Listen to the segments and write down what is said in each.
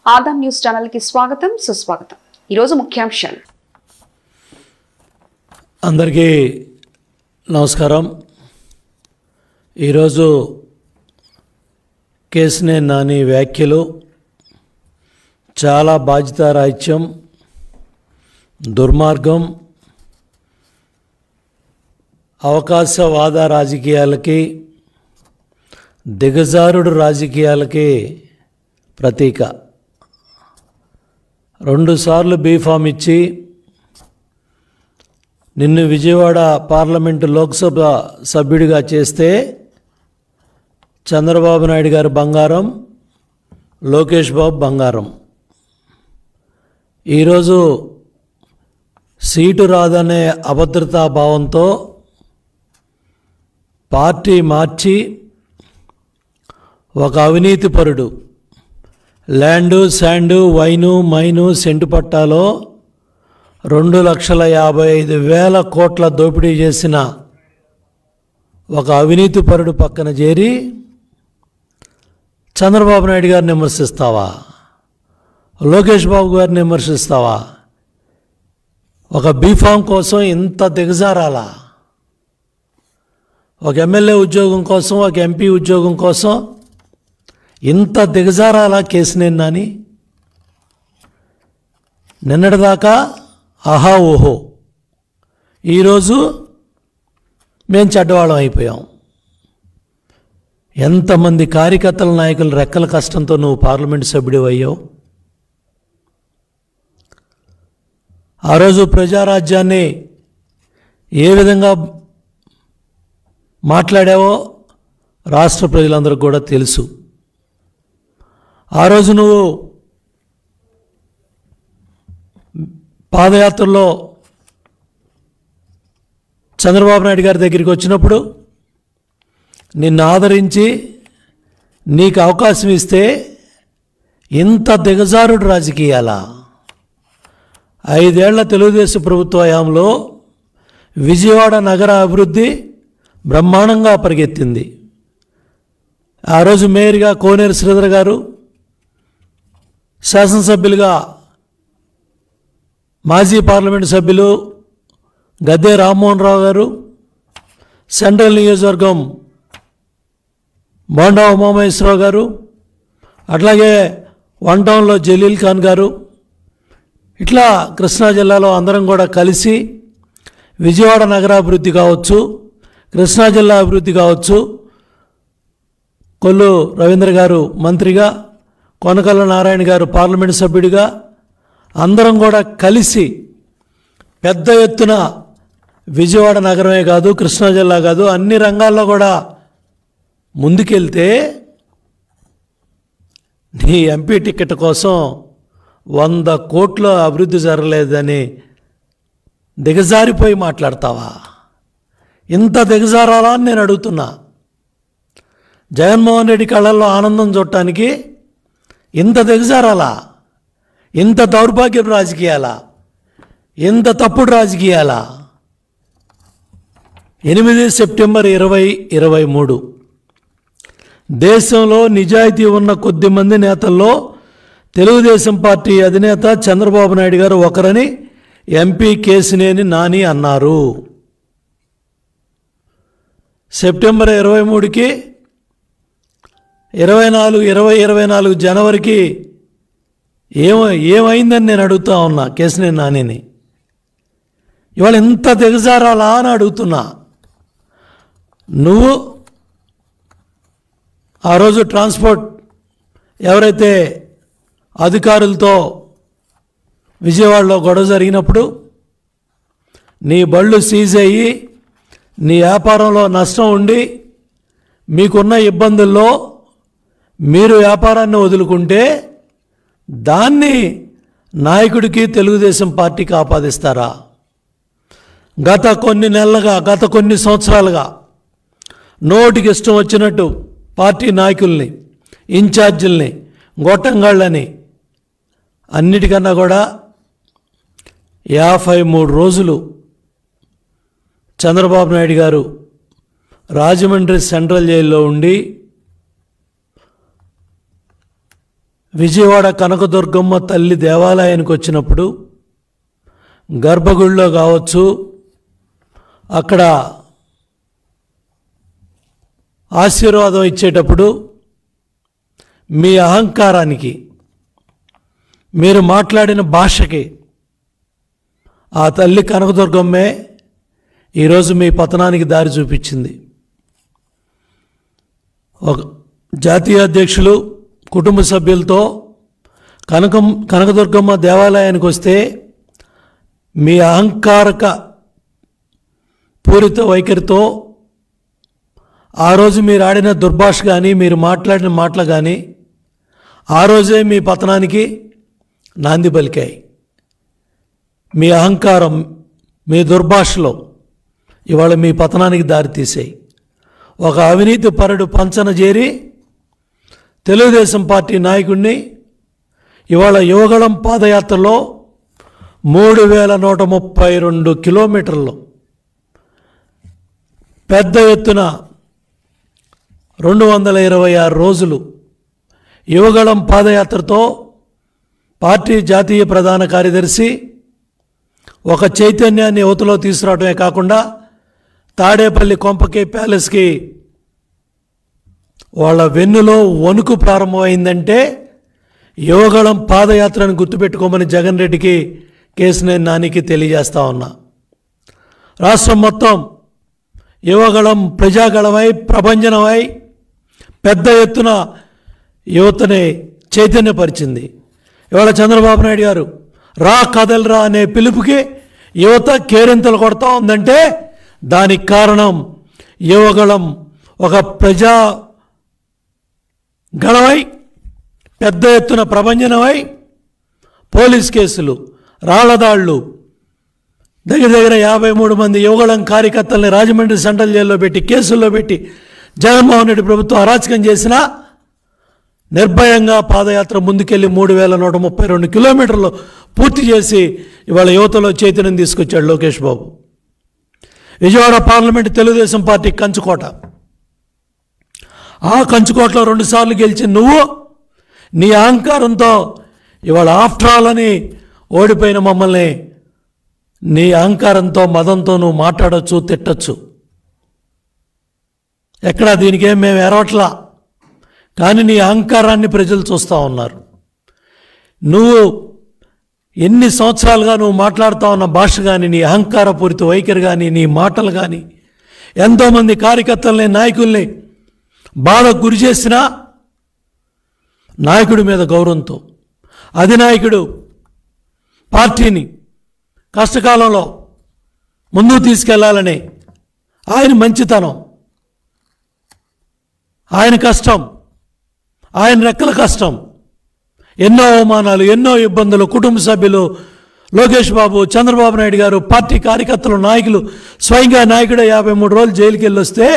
Adam news channel కి స్వాగతం సుస్వాగతం। ఈ రోజు ముఖ్యాంశాలు। అందరికీ నమస్కారం। ఈ రోజు కేశినేని నాని వ్యాఖ్యలు చాలా బాధ్యతారాహిత్యం, దుర్మార్గం, అవకాశవాద రాజకీయాలకి, దిగజారుడు రాజకీయాలకి ప్రతీక। 2 సార్లు బీఫామ్ ఇచ్చి నిన్ను విజయవాడ పార్లమెంటు లోక్సభ సభ్యుడిగా చేస్తే చంద్రబాబు నాయుడు గారు బంగారం, లోకేష్ బాబు బంగారం। ఈరోజు సీటు రాదనే అభద్రతా భావంతో పార్టీ మార్చి ఒక అవినీతిపరుడు land, sand, wine, mine, cent పట్టాలో 2,55,000 కోట్ల దోపిడీ చేసిన ఒక అవినీతిపరుడు పక్కన చేరి చంద్రబాబు నాయుడు గారిని విమర్శిస్తావా? లోకేష్ బాబు గారిని విమర్శిస్తావా? ఒక బీఫామ్ కోసం ఇంత దిగజారాలా? ఒక ఎమ్మెల్యే ఉద్యోగం కోసం, ఒక ఎంపీ ఉద్యోగం కోసం ఇంత దిగజారాలా కేశినేని నాని? నిన్నటిదాకా ఆహా ఓహో, ఈరోజు మేము చెడ్డవాళ్ళం అయిపోయాం। ఎంతమంది కార్యకర్తల నాయకుల రెక్కల కష్టంతో నువ్వు పార్లమెంటు సభ్యుడు అయ్యావు? ఆ రోజు ప్రజారాజ్యాన్ని ఏ విధంగా మాట్లాడావో రాష్ట్ర ప్రజలందరికీ కూడా తెలుసు। ఆ రోజు నువ్వు పాదయాత్రలో చంద్రబాబు నాయుడు గారి దగ్గరికి వచ్చినప్పుడు నిన్ను ఆదరించి నీకు అవకాశం ఇస్తే ఇంత దిగజారుడు రాజకీయాలా? 5 ఏళ్ల తెలుగుదేశం ప్రభుత్వ హయాంలో విజయవాడ నగర అభివృద్ధి బ్రహ్మాండంగా పరిగెత్తింది। ఆ రోజు మేయర్గా కోనేరు శ్రీధర్ గారు, శాసనసభ్యులుగా మాజీ పార్లమెంటు సభ్యులు గద్దె రామ్మోహన్ రావు గారు, సెంట్రల్ నియోజకవర్గం బోండా ఉమామహేశ్వరరావు గారు, అట్లాగే 1 టౌన్లో జలీల్ ఖాన్ గారు, ఇట్లా కృష్ణా జిల్లాలో అందరం కూడా కలిసి విజయవాడ నగరాభివృద్ధి కావచ్చు, కృష్ణా జిల్లా అభివృద్ధి కావచ్చు, కొల్లు రవీంద్ర గారు మంత్రిగా, కొనకళ్ళ నారాయణ గారు పార్లమెంటు సభ్యుడిగా అందరం కూడా కలిసి పెద్ద ఎత్తున విజయవాడ నగరమే కాదు, కృష్ణా జిల్లా కాదు, అన్ని రంగాల్లో కూడా ముందుకెళ్తే నీ ఎంపీ టికెట్ కోసం 100 కోట్ల అభివృద్ధి జరగలేదని దిగజారిపోయి మాట్లాడతావా? ఇంత దిగజారాలా అని నేను అడుగుతున్నా। జగన్మోహన్ రెడ్డి కళ్ళల్లో ఆనందం చూడటానికి ఇంత దిగజారాలా? ఇంత దౌర్భాగ్యపు రాజకీయాలా? ఇంత తప్పుడు రాజకీయాలా? 8 సెప్టెంబర్ 2023 దేశంలో నిజాయితీ ఉన్న కొద్దిమంది నేతల్లో తెలుగుదేశం పార్టీ అధినేత చంద్రబాబు నాయుడు గారు ఒకరని ఎంపీ కేశినేని నాని అన్నారు। సెప్టెంబర్ 23కి 2024 జనవరికి ఏమైందని నేను అడుగుతా ఉన్నా కేశినేని నానిని। ఇవాళ ఇంత దిగజారాలా అని అడుగుతున్నా। నువ్వు ఆ రోజు ట్రాన్స్పోర్ట్ ఎవరైతే అధికారులతో విజయవాడలో గొడవ జరిగినప్పుడు నీ బళ్ళు సీజ్ అయ్యి నీ వ్యాపారంలో నష్టం ఉండి మీకున్న ఇబ్బందుల్లో మీరు వ్యాపారాన్ని వదులుకుంటే దాన్ని నాయకుడికి, తెలుగుదేశం పార్టీకి ఆపాదిస్తారా? గత కొన్ని నెలలుగా, గత కొన్ని సంవత్సరాలుగా నోటికి ఇష్టం వచ్చినట్టు పార్టీ నాయకుల్ని, ఇన్ఛార్జీల్ని, గొట్టంగాళ్ళని అన్నిటికన్నా కూడా 53 రోజులు చంద్రబాబు నాయుడు గారు రాజమండ్రి సెంట్రల్ జైల్లో ఉండి విజయవాడ కనకదుర్గమ్మ తల్లి దేవాలయానికి వచ్చినప్పుడు గర్భగుడిలో కావచ్చు, అక్కడ ఆశీర్వాదం ఇచ్చేటప్పుడు మీ అహంకారానికి, మీరు మాట్లాడిన భాషకి ఆ తల్లి కనకదుర్గమ్మే ఈరోజు మీ పతనానికి దారి చూపించింది. ఒక జాతీయ అధ్యక్షులు కుటుంబ సభ్యులతో కనకదుర్గమ్మ దేవాలయానికి వస్తే మీ అహంకారక పూరిత వైఖరితో ఆ రోజు మీరు ఆడిన దుర్భాష కానీ, మీరు మాట్లాడిన మాటలు కానీ ఆ రోజే మీ పతనానికి నాంది పలికాయి. మీ అహంకారం, మీ దుర్భాషలో ఇవాళ మీ పతనానికి దారితీసాయి. ఒక అవినీతి పరుడు పంచన చేరి తెలుగుదేశం పార్టీ నాయకుడిని ఇవాళ యువగళం పాదయాత్రలో 3132 కిలోమీటర్లు పెద్ద ఎత్తున 226 రోజులు యువగళం పాదయాత్రతో పార్టీ జాతీయ ప్రధాన కార్యదర్శి ఒక చైతన్యాన్ని యువతలో తీసుకురావడమే కాకుండా తాడేపల్లి కొంపకి ప్యాలెస్కి వాళ్ళ వెన్నులో వణుకు ప్రారంభమైందంటే యువగళం పాదయాత్రను గుర్తుపెట్టుకోమని జగన్ రెడ్డికి, కేశినేని నానికి తెలియజేస్తా ఉన్నా. రాష్ట్రం మొత్తం యువగళం ప్రజాగళమై, ప్రభంజనమై పెద్ద ఎత్తున యువతని చైతన్యపరిచింది. ఇవాళ చంద్రబాబు నాయుడు గారు రా కదలరా అనే పిలుపుకి యువత కేరింతలు కొడతా ఉందంటే దానికి కారణం యువగళం ఒక ప్రజా గళమై పెద్ద ఎత్తున ప్రభంజనమై పోలీస్ కేసులు, రాళ్లదాళ్లు, దగ్గర 53 మంది యువగళం కార్యకర్తల్ని రాజమండ్రి సెంట్రల్ జైల్లో పెట్టి, కేసుల్లో పెట్టి జగన్మోహన్ రెడ్డి ప్రభుత్వం అరాచకం చేసినా నిర్భయంగా పాదయాత్ర ముందుకెళ్ళి 3132 కిలోమీటర్లు పూర్తి చేసి ఇవాళ యువతలో చైతన్యం తీసుకొచ్చాడు లోకేష్ బాబు. విజయవాడ పార్లమెంట్ తెలుగుదేశం పార్టీ కంచుకోట. ఆ కంచుకోటలో 2 సార్లు గెలిచి నువ్వు నీ అహంకారంతో ఇవాళ ఆఫ్టర్ ఆల్ అని ఓడిపోయిన మమ్మల్ని నీ అహంకారంతో, మదంతో నువ్వు మాట్లాడచ్చు, తిట్టచ్చు. ఎక్కడా దీనికేం మేము ఎరవట్లా, కానీ నీ అహంకారాన్ని ప్రజలు చూస్తూ ఉన్నారు. నువ్వు ఎన్ని సంవత్సరాలుగా నువ్వు మాట్లాడుతూ ఉన్న భాష కానీ, నీ అహంకారపూరిత వైఖరి కానీ, నీ మాటలు కానీ ఎంతోమంది కార్యకర్తల్ని, నాయకుల్ని బాధకు గురి చేసినా నాయకుడి మీద గౌరవంతో, అధినాయకుడు పార్టీని కష్టకాలంలో ముందుకు తీసుకెళ్లాలని ఆయన మంచితనం, ఆయన కష్టం, ఆయన రెక్కల కష్టం, ఎన్నో అవమానాలు, ఎన్నో ఇబ్బందులు, కుటుంబ సభ్యులు, లోకేష్ బాబు, చంద్రబాబు నాయుడు గారు, పార్టీ కార్యకర్తలు, నాయకులు, స్వయంగా నాయకుడే 53 రోజులు జైలుకి వెళ్ళొస్తే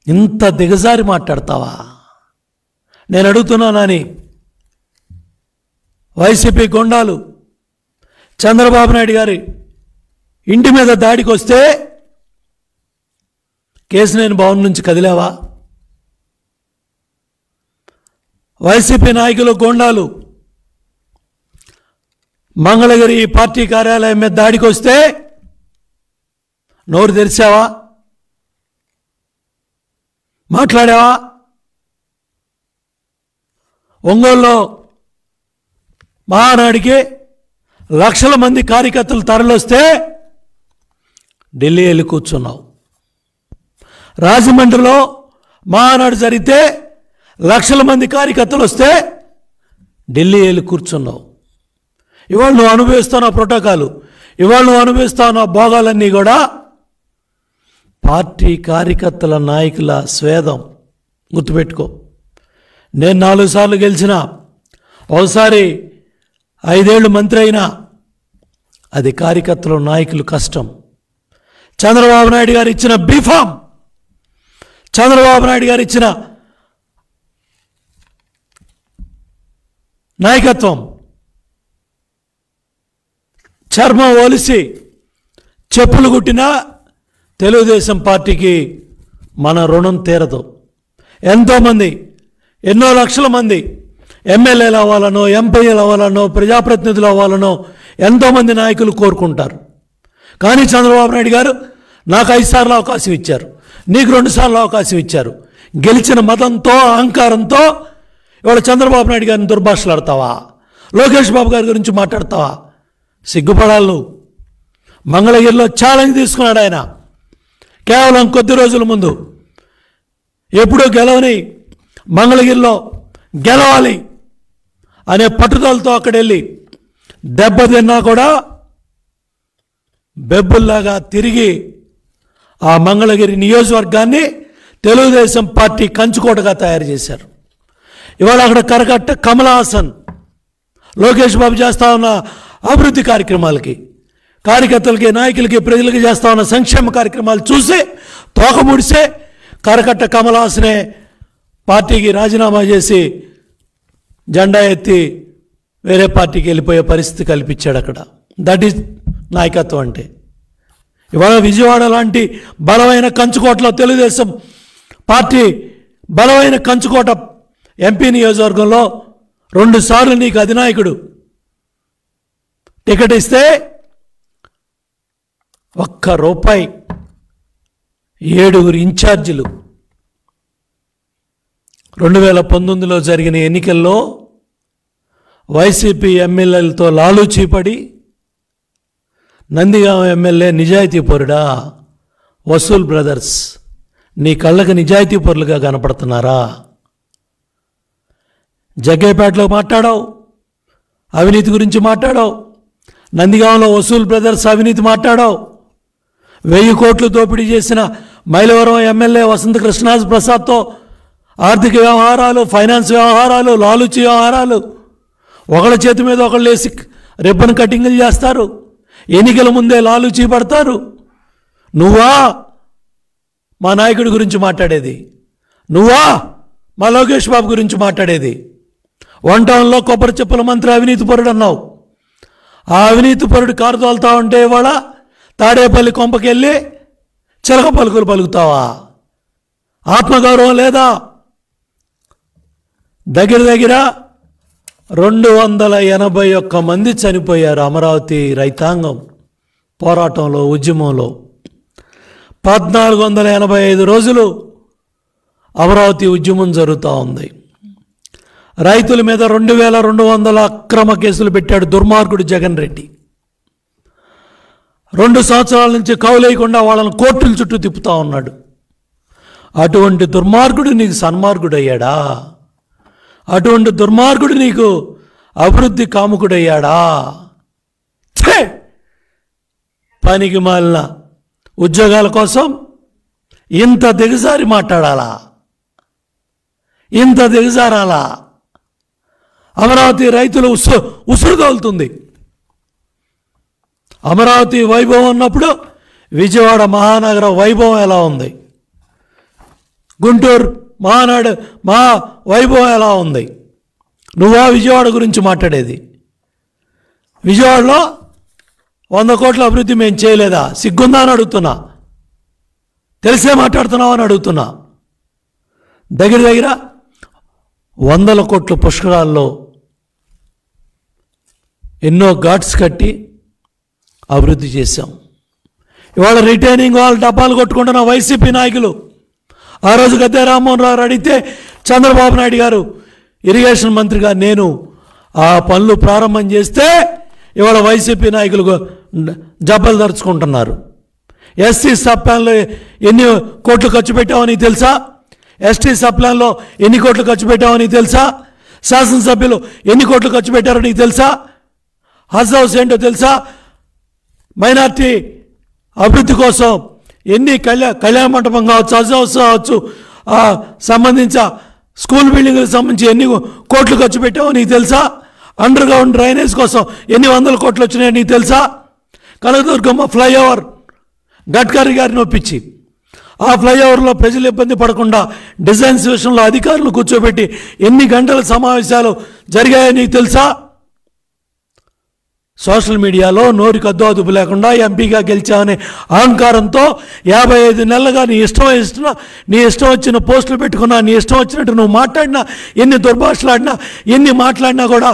ఇంత దిగజారి మాట్లాడతావా? నేను అడుగుతున్నానని వైసీపీ గొండాలు చంద్రబాబు నాయుడు గారి ఇంటి మీద దాడికి వస్తే కేశినేని భవన్ నుంచి కదిలేవా? వైసీపీ నాయకులు, గొండాలు మంగళగిరి పార్టీ కార్యాలయం మీద దాడికి వస్తే నోరు తెరిచావా? మాట్లాడావా? ఒంగోలులో మహానాడికి లక్షల మంది కార్యకర్తలు తరలిస్తే ఢిల్లీ వెళ్ళి కూర్చున్నావు. రాజమండ్రిలో మహానాడు జరిగితే లక్షల మంది కార్యకర్తలు వస్తే ఢిల్లీ వెళ్ళి కూర్చున్నావు. ఇవాళ నువ్వు అనుభవిస్తున్న ప్రోటోకాలు, ఇవాళ నువ్వు అనుభవిస్తున్న భోగాలన్నీ కూడా పార్టీ కార్యకర్తల, నాయకుల స్వేదం. గుర్తుపెట్టుకో, నేను 4 సార్లు గెలిచిన, ఒకసారి 5 ఏళ్ళు మంత్రి అయినా అది కార్యకర్తలు, నాయకులు కష్టం. చంద్రబాబు నాయుడు గారు ఇచ్చిన బీఫామ్, చంద్రబాబు నాయుడు గారు ఇచ్చిన నాయకత్వం చర్మం ఒలిసి చెప్పులు కుట్టినా తెలుగుదేశం పార్టీకి మన రుణం తీరదు. ఎంతోమంది, ఎన్నో లక్షల మంది ఎమ్మెల్యేలు అవ్వాలనో, ఎంపీలు అవ్వాలనో, ప్రజాప్రతినిధులు అవ్వాలనో ఎంతోమంది నాయకులు కోరుకుంటారు. కానీ చంద్రబాబు నాయుడు గారు నాకు 5 సార్లు అవకాశం ఇచ్చారు, నీకు 2 సార్లు అవకాశం ఇచ్చారు. గెలిచిన మతంతో, అహంకారంతో ఇవాళ చంద్రబాబు నాయుడు గారిని దుర్భాషలాడతావా? లోకేష్ బాబు గారి గురించి మాట్లాడతావా? సిగ్గుపడాలి నువ్వు. మంగళగిరిలో ఛాలెంజ్ తీసుకున్నాడు ఆయన కేవలం కొద్ది రోజుల ముందు. ఎప్పుడూ గెలవని మంగళగిరిలో గెలవాలి అనే పట్టుదలతో అక్కడెళ్ళి దెబ్బతిన్నా కూడా బెబ్బుల్లాగా తిరిగి ఆ మంగళగిరి నియోజకవర్గాన్ని తెలుగుదేశం పార్టీ కంచుకోటగా తయారు చేశారు. ఇవాళ అక్కడ కరకట్ట కమల్ హాసన్, లోకేష్ బాబు చేస్తా ఉన్న అభివృద్ధి కార్యక్రమాలకి, కార్యకర్తలకి, నాయకులకి, ప్రజలకి చేస్తా ఉన్న సంక్షేమ కార్యక్రమాలు చూసి తోక ముడిసే కరకట్ట కమల్ హాసనే పార్టీకి రాజీనామా చేసి జెండా ఎత్తి వేరే పార్టీకి వెళ్ళిపోయే పరిస్థితి కల్పించాడు అక్కడ. దట్ ఈజ్ నాయకత్వం అంటే. ఇవాళ విజయవాడ లాంటి బలమైన కంచుకోటలో తెలుగుదేశం పార్టీ బలమైన కంచుకోట ఎంపీ నియోజకవర్గంలో 2 సార్లు నీకు అధినాయకుడు టికెట్ ఇస్తే ₹1 7 ఇన్ఛార్జీలు 2019లో జరిగిన ఎన్నికల్లో వైసీపీ ఎమ్మెల్యేలతో లాలూచీపడి నందిగామ ఎమ్మెల్యే నిజాయితీ పరుడా? వసూల్ బ్రదర్స్ నీ కళ్ళకు నిజాయితీ పరులుగా కనపడుతున్నారా? జగ్గేపేటలో మాట్లాడావు, అవినీతి గురించి మాట్లాడావు. నందిగామలో వసూల్ బ్రదర్స్ అవినీతి మాట్లాడావు. 1000 కోట్లు దోపిడీ చేసిన మైలవరం ఎమ్మెల్యే వసంత కృష్ణరాజు ప్రసాద్తో ఆర్థిక వ్యవహారాలు, ఫైనాన్స్ వ్యవహారాలు, లాలూచి వ్యవహారాలు, ఒకళ్ళ చేతి మీద ఒకళ్ళు వేసి రిబ్బన్ కటింగ్లు చేస్తారు. ఎన్నికల ముందే లాలూచి పడతారు. నువ్వా మా నాయకుడి గురించి మాట్లాడేది? నువ్వా మా లోకేష్ బాబు గురించి మాట్లాడేది? 1 టౌన్లో కొబ్బరి చెప్పుల మంత్రి అవినీతి పరుడు అన్నావు. ఆ అవినీతి పరుడు కారు తోలుతా ఉంటే ఇవాళ తాడేపల్లి కొంపకెళ్ళి చిలక పలుకులు పలుకుతావా? ఆత్మగౌరవం లేదా? దగ్గర 281 మంది చనిపోయారు అమరావతి రైతాంగం పోరాటంలో, ఉద్యమంలో. 1485 రోజులు అమరావతి ఉద్యమం జరుగుతూ ఉంది. రైతుల మీద 2200 అక్రమ కేసులు పెట్టాడు దుర్మార్గుడు జగన్ రెడ్డి. 2 సంవత్సరాల నుంచి కౌలేయకుండా వాళ్ళని కోర్టుల చుట్టూ తిప్పుతా ఉన్నాడు. అటువంటి దుర్మార్గుడు నీకు సన్మార్గుడయ్యాడా? అటువంటి దుర్మార్గుడు నీకు అభివృద్ధి కాముకుడయ్యాడా? ఛే! పనికి మాలిన ఉద్యోగాల కోసం ఇంత దిగజారి మాట్లాడాలా? ఇంత దిగజారాలా? అమరావతి రైతులు ఉసురు తోలుతుంది. అమరావతి వైభవం ఉన్నప్పుడు విజయవాడ మహానగర వైభవం ఎలా ఉంది? గుంటూరు మహా వైభవం ఎలా ఉంది? నువ్వా విజయవాడ గురించి మాట్లాడేది? విజయవాడలో 100 కోట్ల అభివృద్ధి మేము చేయలేదా? సిగ్గుందా అని అడుగుతున్నా. తెలిసే మాట్లాడుతున్నావు అని అడుగుతున్నా. దగ్గర 100 కోట్ల పుష్కరాల్లో ఎన్నో ఘాట్స్ కట్టి అభివృద్ధి చేశాం. ఇవాళ రిటైనింగ్ వాళ్ళు డబ్బాలు కొట్టుకుంటున్న వైసీపీ నాయకులు, ఆ రోజు గద్దె రామ్మోహన్ రావు అడిగితే చంద్రబాబు నాయుడు గారు ఇరిగేషన్ మంత్రిగా నేను ఆ పనులు ప్రారంభం చేస్తే ఇవాళ వైసీపీ నాయకులు జబ్బలు దరుచుకుంటున్నారు. ఎస్సీ సబ్ ప్లాన్లో ఎన్ని కోట్లు ఖర్చు పెట్టావో నీకు తెలుసా? ఎస్టీ సబ్ ప్లాన్లో ఎన్ని కోట్లు ఖర్చు పెట్టావో నీకు తెలుసా? శాసనసభ్యులు ఎన్ని కోట్లు ఖర్చు పెట్టారో నీకు తెలుసా? హజ్ హౌస్ ఏంటో తెలుసా? మైనార్టీ అభివృద్ధి కోసం ఎన్ని కళ్యాణ మంటపం కావచ్చు, హజ్ హౌస్ కావచ్చు, సంబంధించిన స్కూల్ బిల్డింగ్లకు సంబంధించి ఎన్ని కోట్లు ఖర్చు పెట్టావో నీకు తెలుసా? అండర్ గ్రౌండ్ డ్రైనేజ్ కోసం ఎన్ని 100 కోట్లు వచ్చినాయో నీకు తెలుసా? కనకదుర్గమ్మ ఫ్లైఓవర్ గడ్కరీ గారిని ఒప్పించి ఆ ఫ్లైఓవర్లో ప్రజలు ఇబ్బంది పడకుండా డిజైన్స్ విషయంలో అధికారులు కూర్చోబెట్టి ఎన్ని గంటల సమావేశాలు జరిగాయో నీకు తెలుసా? సోషల్ మీడియాలో నోరికి అద్దు అదుపు లేకుండా ఎంపీగా గెలిచామనే అహంకారంతో 55 నెలలుగా నీ ఇష్టం వచ్చిన పోస్టులు పెట్టుకున్నా, నీ ఇష్టం వచ్చినట్టు నువ్వు మాట్లాడినా, ఎన్ని దుర్భాషలాడినా, ఎన్ని మాట్లాడినా కూడా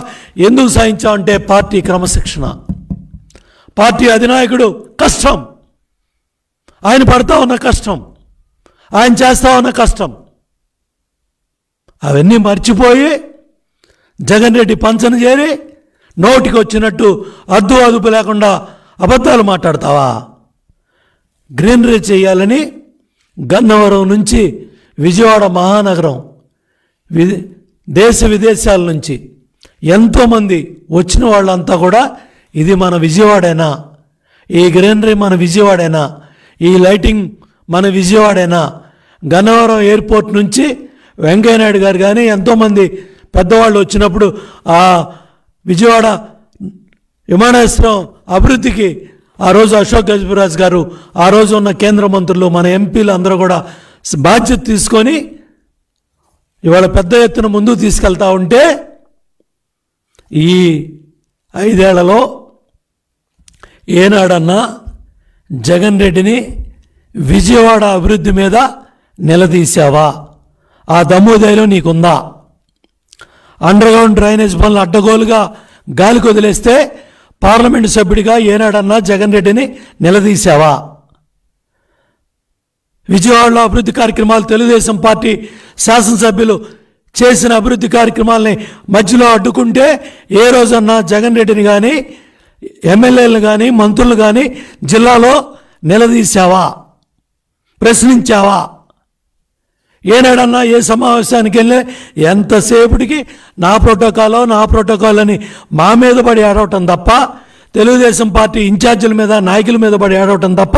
ఎందుకు సాధించావంటే పార్టీ క్రమశిక్షణ, పార్టీ అధినాయకుడు కష్టం, ఆయన పడతా ఉన్న కష్టం, ఆయన చేస్తా ఉన్న కష్టం, అవన్నీ మర్చిపోయి జగన్ రెడ్డి పంచన చేరి నోటికి వచ్చినట్టు అద్దు అదుపు లేకుండా అబద్ధాలు మాట్లాడతావా? గ్రీనరీ చేయాలని గన్నవరం నుంచి విజయవాడ మహానగరం దేశ విదేశాల నుంచి ఎంతోమంది వచ్చిన వాళ్ళంతా కూడా ఇది మన విజయవాడేనా, ఈ గ్రీనరీ మన విజయవాడేనా, ఈ లైటింగ్ మన విజయవాడేనా, గన్నవరం ఎయిర్పోర్ట్ నుంచి వెంకయ్యనాయుడు గారు కానీ ఎంతోమంది పెద్దవాళ్ళు వచ్చినప్పుడు ఆ విజయవాడ విమానాశ్రయం అభివృద్ధికి ఆ రోజు అశోక్ గజపతిరాజు గారు, ఆ రోజు ఉన్న కేంద్ర మంత్రులు, మన ఎంపీలు అందరూ కూడా బాధ్యత తీసుకొని ఇవాళ పెద్ద ఎత్తున ముందుకు తీసుకెళ్తా ఉంటే ఈ 5 ఏళ్లలో ఏనాడన్నా జగన్ రెడ్డిని విజయవాడ అభివృద్ధి మీద నిలదీశావా? ఆ దమ్ము ధైర్యం నీకుందా? అండర్గ్రౌండ్ డ్రైనేజ్ పనులు అడ్డగోలుగా గాలికి వదిలేస్తే పార్లమెంటు సభ్యుడిగా ఏనాడన్నా జగన్ రెడ్డిని నిలదీశావా? విజయవాడలో అభివృద్ధి కార్యక్రమాలు తెలుగుదేశం పార్టీ శాసనసభ్యులు చేసిన అభివృద్ధి కార్యక్రమాలని మధ్యలో అడ్డుకుంటే ఏ రోజన్నా జగన్ రెడ్డిని కానీ, ఎమ్మెల్యేలు కానీ, మంత్రులు కానీ జిల్లాలో నిలదీశావా? ప్రశ్నించావా? ఏనాడన్నా ఏ సమావేశానికి వెళ్ళి ఎంతసేపటికి నా ప్రోటోకాల్ అని మా మీద పడి ఆడవటం తప్ప, తెలుగుదేశం పార్టీ ఇన్ఛార్జీల మీద, నాయకుల మీద పడి ఆడవటం తప్ప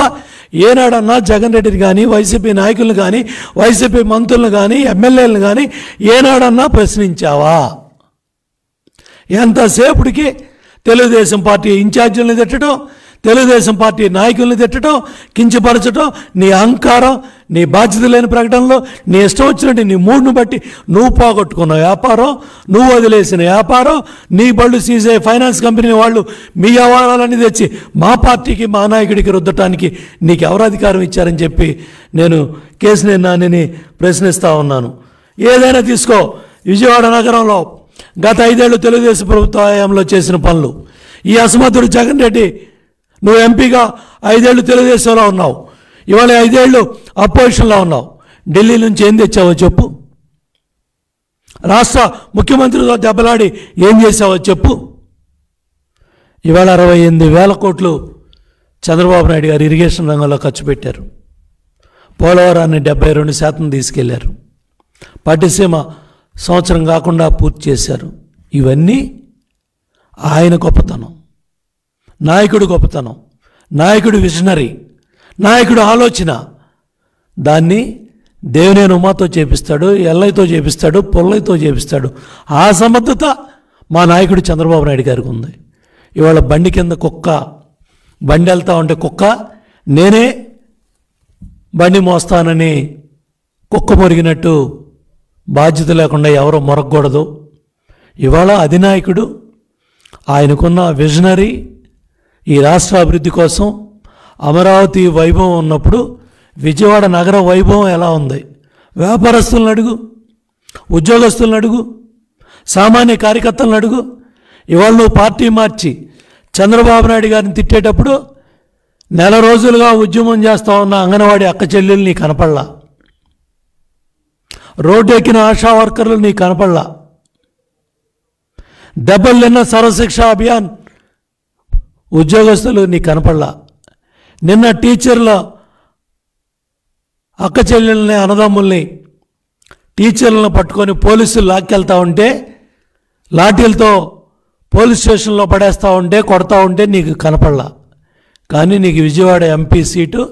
ఏనాడన్నా జగన్ రెడ్డిని కానీ, వైసీపీ నాయకులను కానీ, వైసీపీ మంత్రులను కానీ, ఎమ్మెల్యేలను కానీ ఏనాడన్నా ప్రశ్నించావా? ఎంతసేపటికి తెలుగుదేశం పార్టీ ఇన్ఛార్జీలను తిట్టడం, తెలుగుదేశం పార్టీ నాయకుల్ని తిట్టడం, కించపరచడం, నీ అహంకారం, నీ బాధ్యత లేని ప్రకటనలో, నీ ఇష్టం వచ్చినట్టు నీ మూడ్ను బట్టి నువ్వు పోగొట్టుకున్న వ్యాపారం, నువ్వు వదిలేసిన వ్యాపారం, నీ బళ్ళు సీజే ఫైనాన్స్ కంపెనీ వాళ్ళు మీ వ్యవహారాలన్నీ తెచ్చి మా పార్టీకి, మా నాయకుడికి రుద్దటానికి నీకు ఎవరు అధికారం ఇచ్చారని చెప్పి నేను కేశినేని నానిని ప్రశ్నిస్తూ ఉన్నాను. ఏదైనా తీసుకో, విజయవాడ నగరంలో గత 5 ఏళ్ళు తెలుగుదేశం ప్రభుత్వ హయాంలో చేసిన పనులు, ఈ అసమర్థుడు జగన్ రెడ్డి, నువ్వు ఎంపీగా 5 ఏళ్ళు తెలుగుదేశంలో ఉన్నావు, ఇవాళ 5 ఏళ్ళు అపోజిషన్లో ఉన్నావు, ఢిల్లీ నుంచి ఏం తెచ్చావో చెప్పు. రాష్ట్ర ముఖ్యమంత్రితో దెబ్బలాడి ఏం చేసావో చెప్పు. ఇవాళ 68,000 కోట్లు చంద్రబాబు నాయుడు గారు ఇరిగేషన్ రంగంలో ఖర్చు పెట్టారు. పోలవరాన్ని 72% తీసుకెళ్లారు. పట్టిసీమ సంవత్సరం కాకుండా పూర్తి చేశారు. ఇవన్నీ ఆయన గొప్పతనం, నాయకుడు గొప్పతనం, నాయకుడు విజనరీ, నాయకుడు ఆలోచన. దాన్ని దేవినేని ఉమాతో చేపిస్తాడు, ఎల్లయ్యతో చేపిస్తాడు, పొల్లయ్యతో చేపిస్తాడు. ఆ సమర్థత మా నాయకుడు చంద్రబాబు నాయుడు గారికి ఉంది. ఇవాళ బండి కింద కుక్క, బండి వెళ్తా ఉంటే కుక్క, నేనే బండి మోస్తానని కుక్క మొరిగినట్టు బాధ్యత లేకుండా ఎవరో మొరగకూడదు. ఇవాళ అధినాయకుడు, ఆయనకున్న విజనరీ, ఈ రాష్ట్ర అభివృద్ధి కోసం అమరావతి వైభవం ఉన్నప్పుడు విజయవాడ నగర వైభవం ఎలా ఉంది? వ్యాపారస్తులను అడుగు, ఉద్యోగస్తులను అడుగు, సామాన్య కార్యకర్తలను అడుగు. ఇవాళ నువ్వు పార్టీ మార్చి చంద్రబాబు నాయుడు గారిని తిట్టేటప్పుడు నెల రోజులుగా ఉద్యమం చేస్తూ ఉన్న అంగన్వాడీ అక్క చెల్లెలు నీ కనపడలా, రోడ్డు ఎక్కిన ఆశా వర్కర్లు నీ కనపడలా, దెబ్బలు తిన్న సర్వశిక్ష అభియాన్ ఉద్యోగస్తులు నీ కనపడలా. నిన్న టీచర్ల అక్క చెల్లెల్ని, అన్నదమ్ముల్ని, టీచర్లను పట్టుకొని పోలీసులు లాక్కెళ్తా ఉంటే, లాఠీలతో పోలీస్ స్టేషన్లో పడేస్తూ ఉంటే, కొడతా ఉంటే నీకు కనపడలా. కానీ నీకు Vijayawada MP seat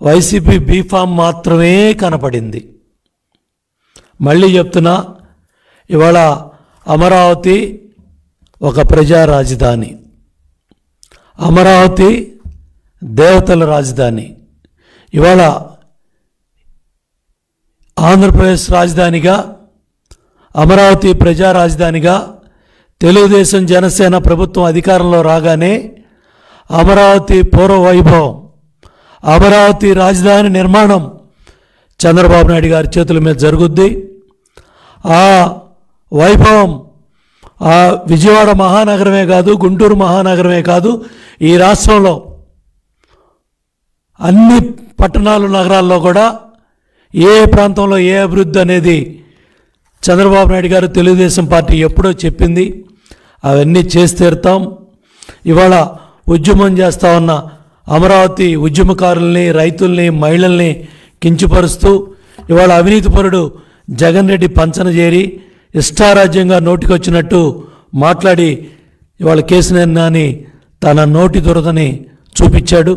YCP B form మాత్రమే కనపడింది. మళ్ళీ చెప్తున్నా, ఇవాళ అమరావతి ఒక ప్రజా రాజధాని, అమరావతి దేవతల రాజధాని. ఇవాళ ఆంధ్రప్రదేశ్ రాజధానిగా, అమరావతి ప్రజా రాజధానిగా తెలుగుదేశం జనసేన ప్రభుత్వం అధికారంలో రాగానే అమరావతి పూర్వ వైభవం, అమరావతి రాజధాని నిర్మాణం చంద్రబాబు నాయుడు గారి చేతుల మీద జరుగుద్ది. ఆ వైభవం ఆ విజయవాడ మహానగరమే కాదు, గుంటూరు మహానగరమే కాదు, ఈ రాష్ట్రంలో అన్ని పట్టణాలు నగరాల్లో కూడా ఏ ప్రాంతంలో ఏ అభివృద్ధి అనేది చంద్రబాబు నాయుడు గారు తెలుగుదేశం పార్టీ ఎప్పుడో చెప్పింది. అవన్నీ చేసి తీరుతాం. ఇవాళ ఉద్యమం చేస్తూ ఉన్న అమరావతి ఉద్యమకారుల్ని, రైతుల్ని, మహిళల్ని కించపరుస్తూ ఇవాళ అవినీతిపరుడు జగన్ రెడ్డి పంచన చేరి ఇష్టారాజ్యంగా నోటికొచ్చినట్టు మాట్లాడి ఇవాళ కేసీఆర్ నాని తన నోటి దురదని చూపించాడు.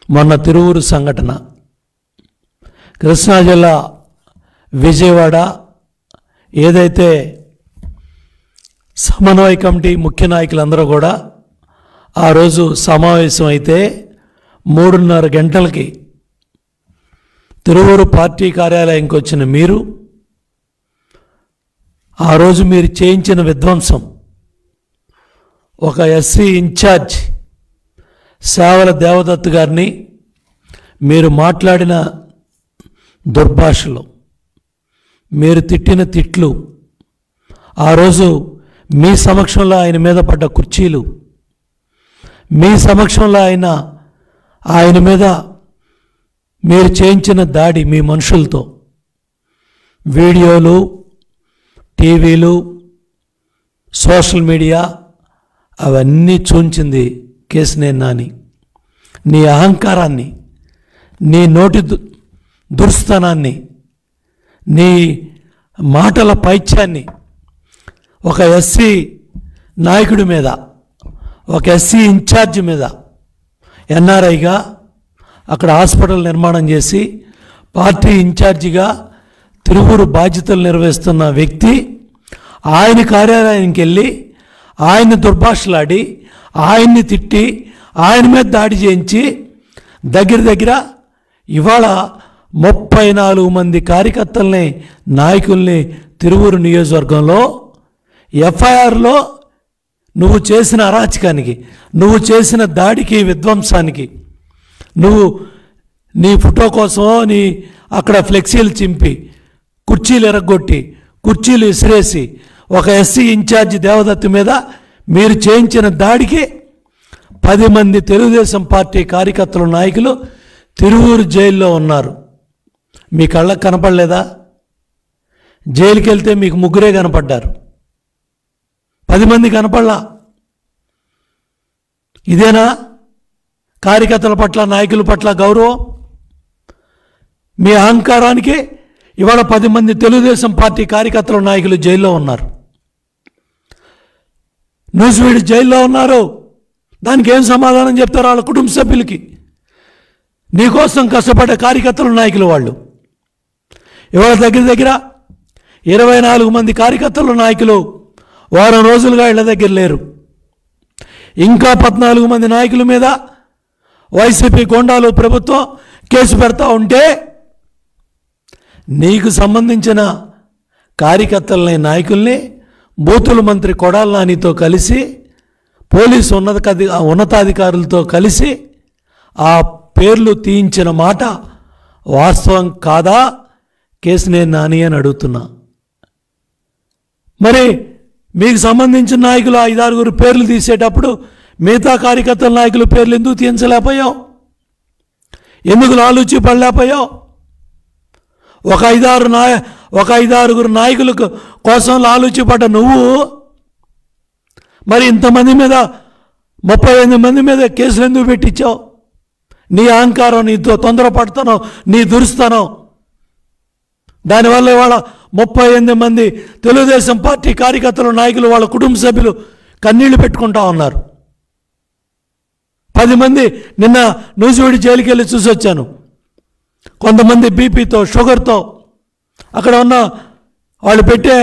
మొన్న తిరువూరు సంఘటన, కృష్ణా జిల్లా విజయవాడ ఏదైతే సమన్వయ కమిటీ ముఖ్య నాయకులందరూ కూడా ఆ రోజు సమావేశం అయితే 3:30 గంటలకి తిరువూరు పార్టీ కార్యాలయంకి వచ్చిన మీరు ఆ రోజు మీరు చేయించిన విధ్వంసం, ఒక ఎస్సీ ఇన్ఛార్జ్ సేవల దేవదత్ గారిని మీరు మాట్లాడిన దుర్భాషలు, మీరు తిట్టిన తిట్లు, ఆ రోజు మీ సమక్షంలో ఆయన మీద పడ్డ కుర్చీలు, మీ సమక్షంలో ఆయన మీద మీరు చేయించిన దాడి మీ మనుషులతో, వీడియోలు, టీవీలు, సోషల్ మీడియా అవన్నీ చూంచింది కేసీఆర్ నాని. నీ అహంకారాన్ని, నీ నోటి దుర్స్థానాన్ని, నీ మాటల పైత్యాన్ని ఒక ఎస్సీ నాయకుడి మీద, ఒక ఎస్సీ ఇన్ఛార్జ్ మీద, ఎన్ఆర్ఐగా అక్కడ హాస్పిటల్ నిర్మాణం చేసి పార్టీ ఇన్ఛార్జిగా తిరువూరు బాధ్యతలు నిర్వహిస్తున్న వ్యక్తి ఆయన కార్యాలయానికి వెళ్ళి ఆయన్ని దుర్భాషలాడి, ఆయన్ని తిట్టి, ఆయన మీద దాడి చేయించి దగ్గర ఇవాళ 34 మంది కార్యకర్తల్ని, నాయకుల్ని తిరువూరు నియోజకవర్గంలో ఎఫ్ఐఆర్లో నువ్వు చేసిన అరాచకానికి, నువ్వు చేసిన దాడికి, విధ్వంసానికి, నువ్వు నీ ఫోటో కోసమో నీ అక్కడ ఫ్లెక్సీలు చింపి, కుర్చీలు ఎరగొట్టి, కుర్చీలు విసిరేసి ఒక ఎస్సీ ఇన్ఛార్జి దేవదత్తు మీద మీరు చేయించిన దాడికి 10 మంది తెలుగుదేశం పార్టీ కార్యకర్తలు, నాయకులు తిరువూరు జైల్లో ఉన్నారు. మీ కళ్ళకు కనపడలేదా? జైలుకి వెళ్తే మీకు 3 కనపడ్డారు, 10 మంది కనపడలా. ఇదేనా కార్యకర్తల పట్ల, నాయకుల పట్ల గౌరవం? మీ అహంకారానికి ఇవాళ 10 మంది తెలుగుదేశం పార్టీ కార్యకర్తల, నాయకులు జైల్లో ఉన్నారు. నూజివీడు జైల్లో ఉన్నారు. దానికి ఏం సమాధానం చెప్తారు వాళ్ళ కుటుంబ సభ్యులకి? నీకోసం కష్టపడ్డ కార్యకర్తల, నాయకులు వాళ్ళు ఇవాళ దగ్గర 24 మంది కార్యకర్తల, నాయకులు వారం రోజులుగా ఇళ్ల దగ్గర లేరు. ఇంకా 14 మంది నాయకుల మీద వైసీపీ గోండాలు ప్రభుత్వం కేసు పెడతా ఉంటే నీకు సంబంధించిన కార్యకర్తలని, నాయకుల్ని బూతుల మంత్రి కొడాల నానితో కలిసి, పోలీసు ఉన్నతాధికారులతో కలిసి ఆ పేర్లు తీయించిన మాట వాస్తవం కాదా కేసీఆర్ నాని అని అడుగుతున్నా. మరి మీకు సంబంధించిన నాయకులు 5-6 పేర్లు తీసేటప్పుడు మిగతా కార్యకర్తల నాయకుల పేర్లు ఎందుకు తీయించలేకపోయావు? ఎందుకు లాలూచి పడలేకపోయావు? ఒక 5-6 నాయకుల కోసం లాలూచి పడ్డ నువ్వు మరి ఇంతమంది మీద, 38 మంది మీద కేసులు ఎందుకు పెట్టించావు? నీ అహంకారం, నీ తొందరపడతాను, నీ దురుస్తాను, దానివల్ల ఇవాళ 38 మంది తెలుగుదేశం పార్టీ కార్యకర్తలు, నాయకులు, వాళ్ళ కుటుంబ సభ్యులు కన్నీళ్లు పెట్టుకుంటా ఉన్నారు. 10 మంది నిన్న నూజివీడు జైలుకి వెళ్ళి చూసి వచ్చాను. కొంతమంది బీపీతో, షుగర్తో, అక్కడ ఉన్న వాళ్ళు పెట్టే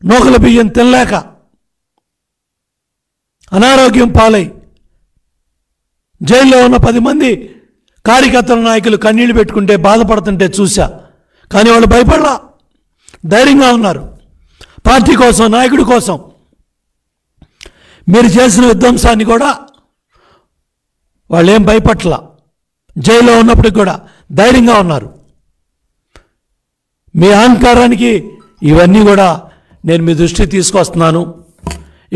నూకల బియ్యం తినలేక అనారోగ్యం పాలై జైల్లో ఉన్న 10 మంది కార్యకర్తల, నాయకులు కన్నీళ్లు పెట్టుకుంటే, బాధపడుతుంటే చూశా. కానీ వాళ్ళు భయపడలా. ధైర్యంగా ఉన్నారు. పార్టీ కోసం, నాయకుడి కోసం మీరు చేసిన విధ్వంసాన్ని కూడా వాళ్ళు ఏం భయపట్ల. జైల్లో ఉన్నప్పటికి కూడా ధైర్యంగా ఉన్నారు. మీ అహంకారానికి ఇవన్నీ కూడా నేను మీ దృష్టికి తీసుకొస్తున్నాను.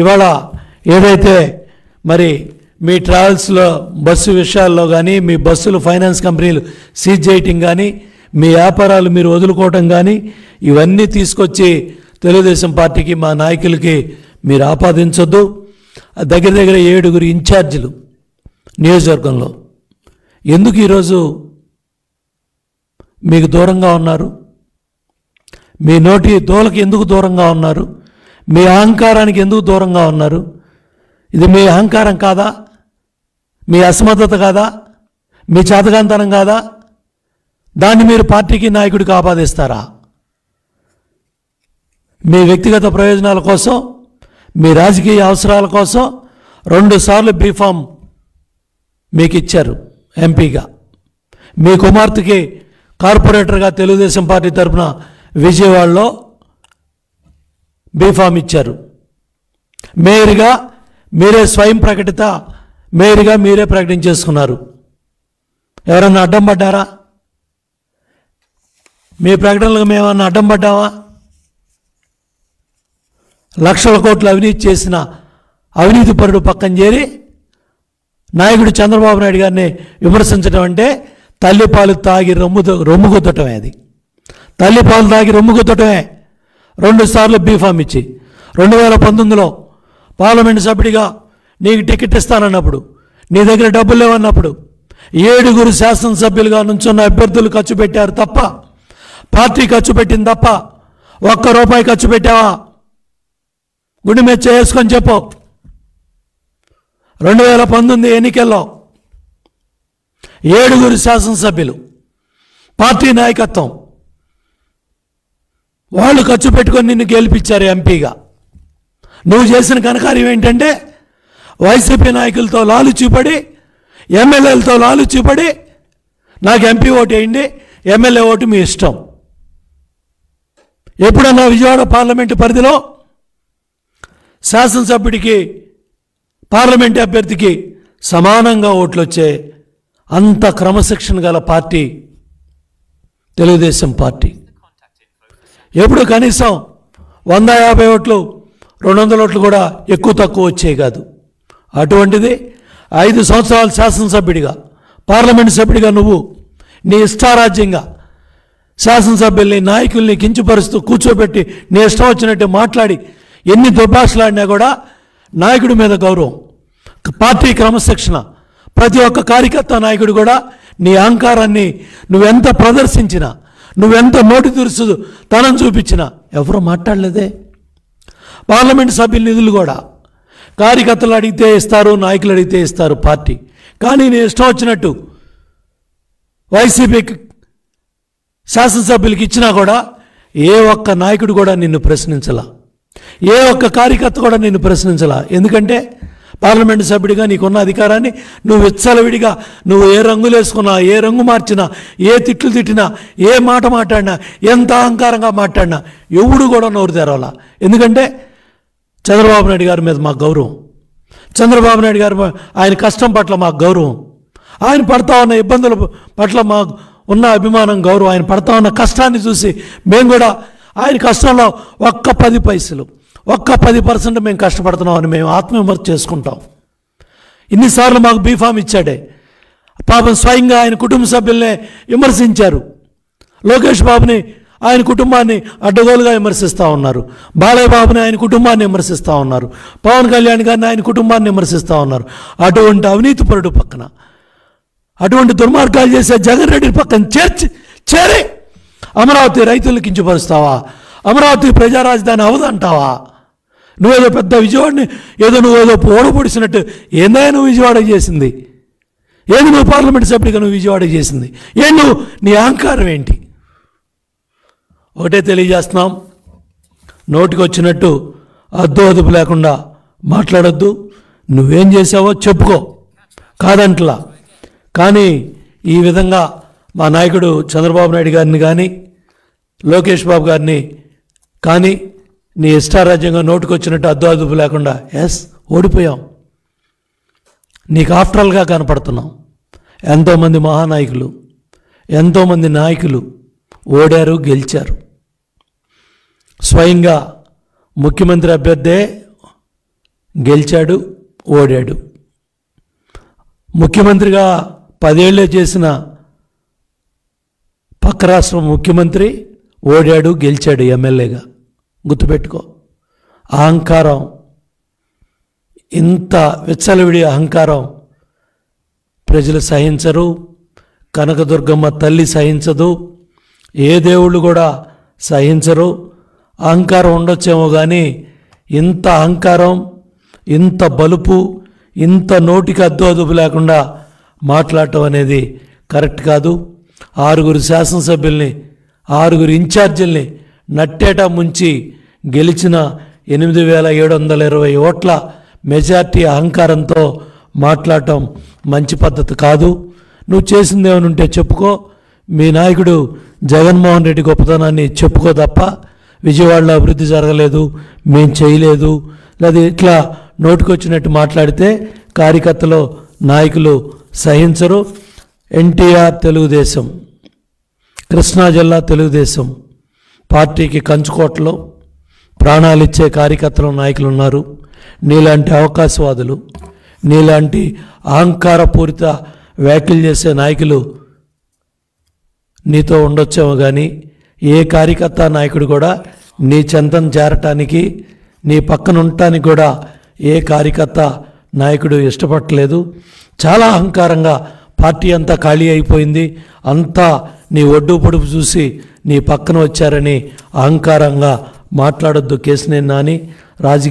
ఇవాళ ఏదైతే మరి మీ ట్రావెల్స్లో బస్సు విషయాల్లో కానీ, మీ బస్సులు ఫైనాన్స్ కంపెనీలు సీజ్ చేయటం కానీ, మీ వ్యాపారాలు మీరు వదులుకోవటం కానీ, ఇవన్నీ తీసుకొచ్చి తెలుగుదేశం పార్టీకి, మా నాయకులకి మీరు ఆపాదించొద్దు. దగ్గర దగ్గర 7 ఇన్ఛార్జీలు నియోజకవర్గంలో ఎందుకు ఈరోజు మీకు దూరంగా ఉన్నారు? మీ నోటి దోలకి ఎందుకు దూరంగా ఉన్నారు? మీ అహంకారానికి ఎందుకు దూరంగా ఉన్నారు? ఇది మీ అహంకారం కాదా? మీ అసమర్థత కాదా? మీ చేతకాంతనం కాదా? దాన్ని మీరు పార్టీకి, నాయకుడికి ఆపాదిస్తారా? మీ వ్యక్తిగత ప్రయోజనాల కోసం, మీ రాజకీయ అవసరాల కోసం 2 సార్లు బీఫామ్ మీకు ఇచ్చారు ఎంపీగా. మీ కుమార్తెకి కార్పొరేటర్గా తెలుగుదేశం పార్టీ తరఫున విజయవాడలో బీఫామ్ ఇచ్చారు. మేయర్గా మీరే స్వయం ప్రకటిత మేయర్గా మీరే ప్రకటించేసుకున్నారు. ఎవరన్నా అడ్డం పడ్డారా? మీ ప్రకటనలకు మేమన్నా అడ్డం పడ్డావా? లక్షల కోట్లు అవినీతి చేసిన అవినీతి పరుడు పక్కన చేరి నాయకుడు చంద్రబాబు నాయుడు గారిని విమర్శించడం అంటే తల్లిపాలు తాగి రొమ్ముగుద్దటమే. అది తల్లిపాలు తాగి రొమ్ముగుద్దటమే. 2 సార్లు బీఫామ్ ఇచ్చి 2019లో పార్లమెంటు సభ్యుడిగా నీకు టికెట్ ఇస్తానన్నప్పుడు, నీ దగ్గర డబ్బులు లేవన్నప్పుడు 7 శాసనసభ్యులుగా నుంచున్న అభ్యర్థులు ఖర్చు పెట్టారు తప్ప, పార్టీ ఖర్చు పెట్టింది తప్ప, ₹1 ఖర్చు పెట్టావా? గుండె మీద చేసుకొని చెప్పు. 2019 ఎన్నికల్లో 7 శాసనసభ్యులు, పార్టీ నాయకత్వం వాళ్ళు ఖర్చు పెట్టుకొని నిన్ను గెలిపించారు ఎంపీగా. నువ్వు చేసిన ఘనకార్యం ఏంటంటే వైసీపీ నాయకులతో లాలు చూపడి, ఎమ్మెల్యేలతో లాలు చూపడి, నాకు ఎంపీ ఓటు వేయండి, ఎమ్మెల్యే ఓటు మీ ఇష్టం. ఎప్పుడన్నా విజయవాడ పార్లమెంటు పరిధిలో శాసనసభ్యుడికి, పార్లమెంటు అభ్యర్థికి సమానంగా ఓట్లు వచ్చే అంత క్రమశిక్షణ గల పార్టీ తెలుగుదేశం పార్టీ. ఎప్పుడు కనీసం 150 ఓట్లు, 200 ఓట్లు కూడా ఎక్కువ తక్కువ వచ్చేవి కాదు. అటువంటిది 5 సంవత్సరాలు శాసనసభ్యుడిగా, పార్లమెంటు సభ్యుడిగా నువ్వు నీ ఇష్టారాజ్యంగా శాసనసభ్యుల్ని, నాయకుల్ని కించపరుస్తూ కూర్చోబెట్టి నీ ఇష్టం వచ్చినట్టు మాట్లాడి ఎన్ని దుర్భాషలాడినా కూడా నాయకుడి మీద గౌరవం, పార్టీ క్రమశిక్షణ, ప్రతి ఒక్క కార్యకర్త నాయకుడు కూడా నీ అహంకారాన్ని నువ్వెంత ప్రదర్శించినా, నువ్వెంత నోటి దురుసు తనం చూపించినా ఎవరు మాట్లాడలేదే. పార్లమెంటు సభ్యుల నిధులు కూడా కార్యకర్తలు అడిగితే ఇస్తారు, నాయకులు అడిగితే ఇస్తారు పార్టీ. కానీ నేను ఇష్టం వచ్చినట్టు వైసీపీ శాసనసభ్యులకి ఇచ్చినా కూడా ఏ ఒక్క నాయకుడు కూడా నిన్ను ప్రశ్నించలా, ఏ ఒక్క కార్యకర్త కూడా నిన్ను ప్రశ్నించలా. ఎందుకంటే పార్లమెంటు సభ్యుడిగా నీకున్న అధికారాన్ని నువ్వు విచ్చలవిడిగా, నువ్వు ఏ రంగులు వేసుకున్నా, ఏ రంగు మార్చినా, ఏ తిట్లు తిట్టినా, ఏ మాట మాట్లాడినా, ఎంత అహంకారంగా మాట్లాడినా ఎవడు కూడా నోరు తెరవాలా. ఎందుకంటే చంద్రబాబు నాయుడు గారి మీద మాకు గౌరవం, చంద్రబాబు నాయుడు గారి ఆయన కష్టం పట్ల మాకు గౌరవం, ఆయన పడతా ఉన్న ఇబ్బందుల పట్ల మాకు ఉన్న అభిమానం, గౌరవం, ఆయన పడతా ఉన్న కష్టాన్ని చూసి మేము కూడా ఆయన కష్టంలో ఒక్క 10 పైసలు, ఒక్క 10% మేము కష్టపడుతున్నామని మేము ఆత్మవిమర్శ చేసుకుంటాం. ఇన్నిసార్లు మాకు బీఫామ్ ఇచ్చాడే. పాపం స్వయంగా ఆయన కుటుంబ సభ్యుల్నే విమర్శించారు. లోకేష్ బాబుని, ఆయన కుటుంబాన్ని అడ్డగోలుగా విమర్శిస్తూ ఉన్నారు. బాలయ్య బాబుని, ఆయన కుటుంబాన్ని విమర్శిస్తూ ఉన్నారు. పవన్ కళ్యాణ్ గారిని, ఆయన కుటుంబాన్ని విమర్శిస్తూ ఉన్నారు. అటువంటి అవినీతి పరుడు పక్కన, అటువంటి దుర్మార్గాలు చేసే జగన్ రెడ్డి పక్కన చేరి అమరావతి రైతులను కించపరుస్తావా? అమరావతి ప్రజా రాజధాని అవదంటావా? నువ్వేదో పెద్ద విజయవాడని నువ్వేదో ఓడపొడిసినట్టు ఏందా నువ్వు విజయవాడ చేసింది? ఏది నువ్వు పార్లమెంట్ సభ్యుడిగా నువ్వు విజయవాడ చేసింది? నువ్వు నీ అహంకారం ఏంటి? ఒకటే తెలియజేస్తున్నాం, నోటికి వచ్చినట్టు అద్దు అదుపు లేకుండా మాట్లాడొద్దు. నువ్వేం చేసావో చెప్పుకో, కాదంట్లా. కానీ ఈ విధంగా మా నాయకుడు చంద్రబాబు నాయుడు గారిని కానీ, లోకేష్ బాబు గారిని కానీ నీ ఇష్టారాజ్యంగా నోటుకొచ్చినట్టు అద్దు అదుపు లేకుండా ఓడిపోయాం. నీకు ఆఫ్టరల్గా కనపడుతున్నాం. ఎంతోమంది మహానాయకులు, ఎంతోమంది నాయకులు ఓడారు, గెలిచారు. స్వయంగా ముఖ్యమంత్రి అభ్యర్థే గెలిచాడు, ఓడాడు. ముఖ్యమంత్రిగా 10 ఏళ్ళే చేసిన పక్క రాష్ట్రం ముఖ్యమంత్రి ఓడాడు, గెలిచాడు ఎమ్మెల్యేగా. గుర్తుపెట్టుకో. అహంకారం, ఇంత విచ్చలవిడి అహంకారం ప్రజలు సహించరు. కనకదుర్గమ్మ తల్లి సహించదు, ఏ దేవుళ్ళు కూడా సహించరు. అహంకారం ఉండొచ్చేమో కానీ ఇంత అహంకారం, ఇంత బలుపు, ఇంత నోటికి అద్దు అదుపు లేకుండా మాట్లాడటం అనేది కరెక్ట్ కాదు. 6 శాసనసభ్యుల్ని, 6 ఇన్ఛార్జీల్ని నట్టేటా ముంచి గెలిచిన 8,720 ఓట్ల మెజార్టీ అహంకారంతో మాట్లాడటం మంచి పద్ధతి కాదు. నువ్వు చేసింది ఏమైనా ఉంటే చెప్పుకో. మీ నాయకుడు జగన్మోహన్ రెడ్డి గొప్పతనాన్ని చెప్పుకో తప్ప విజయవాడలో అభివృద్ధి జరగలేదు, మేం చేయలేదు, లేదా ఇట్లా నోటుకొచ్చినట్టు మాట్లాడితే కార్యకర్తలు, నాయకులు సహించరు. ఎన్టీఆర్ తెలుగుదేశం, కృష్ణా జిల్లా తెలుగుదేశం పార్టీకి కంచుకోటలో ప్రాణాలు ఇచ్చే కార్యకర్తలు, నాయకులు ఉన్నారు. నీలాంటి అవకాశవాదులు, నీలాంటి అహంకారపూరిత వ్యాఖ్యలు చేసే నాయకులు నీతో ఉండొచ్చేమో కానీ ఏ కార్యకర్త, నాయకుడు కూడా నీ చెంతం చేరటానికి, నీ పక్కన ఉండటానికి కూడా ఏ కార్యకర్త, నాయకుడు ఇష్టపడలేదు. చాలా అహంకారంగా పార్టీ అంతా ఖాళీ అయిపోయింది, అంతా నీ ఒడ్డు పొడుపు చూసి నీ పక్కన వచ్చారని అహంకారంగా మాట్లాడొద్దు. కేసినేని నాని రాజకీయ